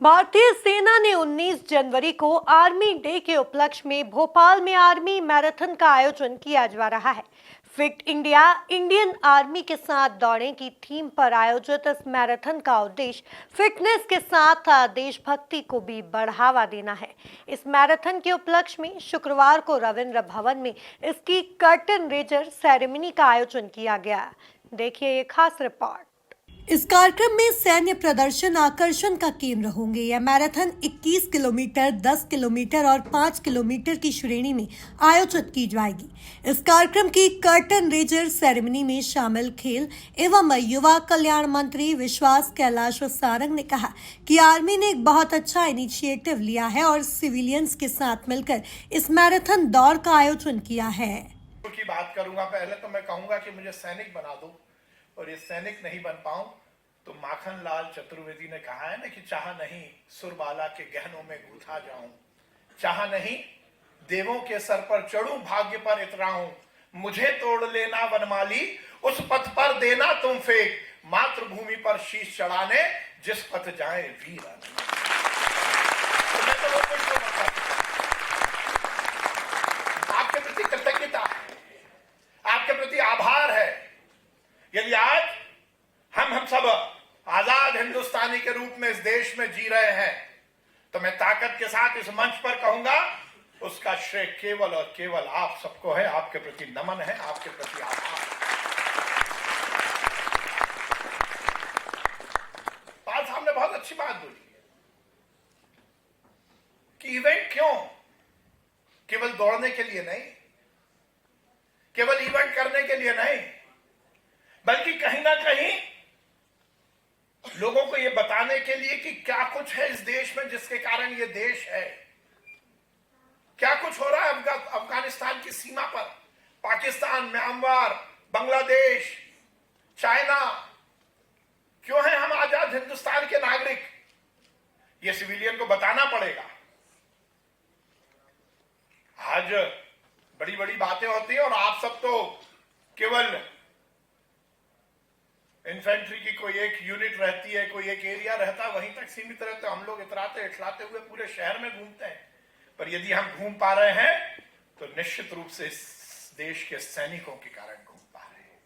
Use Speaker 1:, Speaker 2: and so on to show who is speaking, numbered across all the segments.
Speaker 1: भारतीय सेना ने 19 जनवरी को आर्मी डे के उपलक्ष्य में भोपाल में आर्मी मैराथन का आयोजन किया जा रहा है। फिट इंडिया इंडियन आर्मी के साथ दौड़ें की थीम पर आयोजित इस मैराथन का उद्देश्य फिटनेस के साथ देशभक्ति को भी बढ़ावा देना है। इस मैराथन के उपलक्ष्य में शुक्रवार को रविंद्र भवन में इसकी कर्टन रेजर सेरेमनी का आयोजन किया गया। देखिए ये खास रिपोर्ट। इस कार्यक्रम में सैन्य प्रदर्शन आकर्षण का केंद्र होंगे। यह मैराथन 21 किलोमीटर, 10 किलोमीटर और 5 किलोमीटर की श्रेणी में आयोजित की जाएगी। इस कार्यक्रम की कर्टन रेजर सेरेमनी में शामिल खेल एवं युवा कल्याण मंत्री विश्वास कैलाश सारंग ने कहा कि आर्मी ने एक बहुत अच्छा इनिशिएटिव लिया है और सिविलियंस के साथ मिलकर इस मैराथन दौड़ का आयोजन किया है।
Speaker 2: की बात करूंगा, पहले तो मैं कहूंगा कि मुझे सैनिक बना दो, और ये सैनिक नहीं बन पाऊं तो माखन लाल चतुर्वेदी ने कहा है ना कि चाह नहीं सुरबाला के गहनों में गूंथा जाऊं, चाह नहीं देवों के सर पर चढ़ूं, भाग्य पर इतराऊं, मुझे तोड़ लेना वनमाली, उस पथ पर देना तुम फेंक, मातृभूमि पर शीश चढ़ाने जिस पथ जाए वीर। आपके प्रति कृतज्ञता है, आपके प्रति आभार है। यदि आज हम सब आजाद हिंदुस्तानी के रूप में इस देश में जी रहे हैं, तो मैं ताकत के साथ इस मंच पर कहूंगा, उसका श्रेय केवल और केवल आप सबको है। आपके प्रति नमन है, आपके प्रति आभार। पाल साहब ने बहुत अच्छी बात बोली कि इवेंट क्यों, केवल दौड़ने के लिए नहीं, केवल इवेंट करने के लिए नहीं, बल्कि कहीं ना कहीं लोगों को यह बताने के लिए कि क्या कुछ है इस देश में जिसके कारण यह देश है, क्या कुछ हो रहा है अफगानिस्तान की सीमा पर, पाकिस्तान, म्यांमार, बांग्लादेश, चाइना। क्यों है हम आजाद हिंदुस्तान के नागरिक, यह सिविलियन को बताना पड़ेगा। आज बड़ी बड़ी बातें होती हैं और आप सब तो केवल इन्फेंट्री की कोई एक यूनिट रहती है, कोई एक एरिया रहता है, वहीं तक सीमित रहते। हम लोग इतराते इठलाते हुए पूरे शहर में घूमते हैं, पर यदि हम घूम पा रहे हैं तो निश्चित रूप से इस देश के सैनिकों के कारण घूम पा रहे हैं।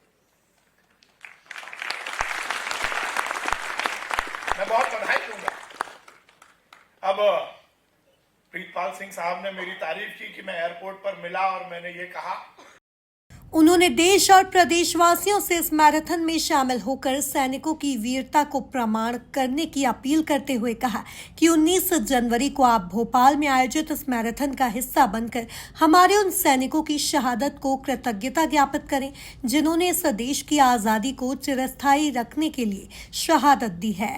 Speaker 2: मैं बहुत बधाई दूंगा। अब प्रीतपाल सिंह साहब ने मेरी तारीफ की कि मैं एयरपोर्ट पर मिला और मैंने ये कहा।
Speaker 1: उन्होंने देश और प्रदेशवासियों से इस मैराथन में शामिल होकर सैनिकों की वीरता को प्रमाण करने की अपील करते हुए कहा कि 19 जनवरी को आप भोपाल में आयोजित इस मैराथन का हिस्सा बनकर हमारे उन सैनिकों की शहादत को कृतज्ञता ज्ञापित करें जिन्होंने इस देश की आजादी को चिरस्थायी रखने के लिए शहादत दी है।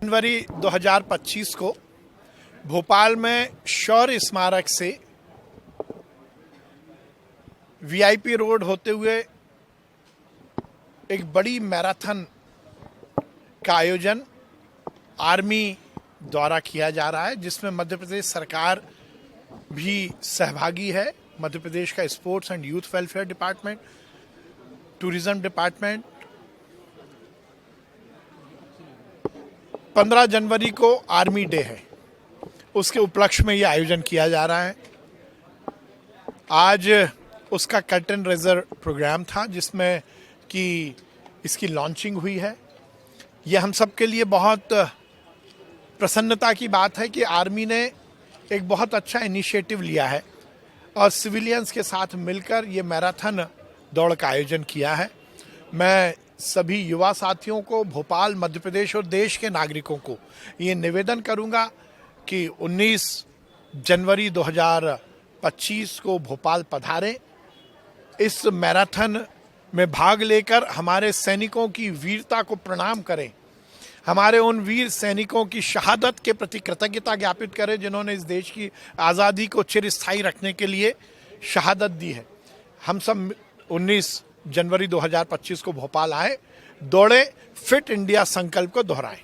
Speaker 2: जनवरी 2025 को भोपाल में शौर्य स्मारक से वीआईपी रोड होते हुए एक बड़ी मैराथन का आयोजन आर्मी द्वारा किया जा रहा है, जिसमें मध्य प्रदेश सरकार भी सहभागी है। मध्य प्रदेश का sports and youth welfare department, tourism department. 15 जनवरी को आर्मी डे है, उसके उपलक्ष्य में यह आयोजन किया जा रहा है। आज उसका कर्टन रेजर प्रोग्राम था जिसमें कि इसकी लॉन्चिंग हुई है। यह हम सब के लिए बहुत प्रसन्नता की बात है कि आर्मी ने एक बहुत अच्छा इनिशिएटिव लिया है और सिविलियंस के साथ मिलकर ये मैराथन दौड़ का आयोजन किया है। मैं सभी युवा साथियों को, भोपाल, मध्य प्रदेश और देश के नागरिकों को ये निवेदन करूंगा कि 19 जनवरी 2025 को भोपाल पधारें। इस मैराथन में भाग लेकर हमारे सैनिकों की वीरता को प्रणाम करें, हमारे उन वीर सैनिकों की शहादत के प्रति कृतज्ञता ज्ञापित करें जिन्होंने इस देश की आज़ादी को चिरस्थायी रखने के लिए शहादत दी है। हम सब 19 जनवरी 2025 को भोपाल आए, दौड़े, फिट इंडिया संकल्प को दोहराएं।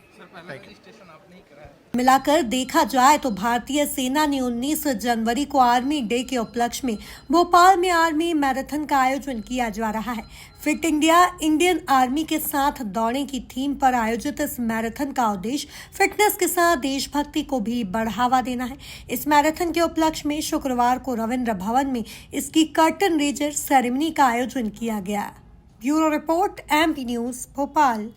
Speaker 1: मिलाकर देखा जाए तो भारतीय सेना ने 19 जनवरी को आर्मी डे के उपलक्ष्य में भोपाल में आर्मी मैराथन का आयोजन किया जा रहा है। फिट इंडिया इंडियन आर्मी के साथ दौड़ने की थीम पर आयोजित इस मैराथन का उद्देश्य फिटनेस के साथ देशभक्ति को भी बढ़ावा देना है। इस मैराथन के उपलक्ष्य में शुक्रवार को रविंद्र भवन में इसकी कर्टन रेजर सेरेमनी का आयोजन किया गया। Bureau report, MP news, Bhopal.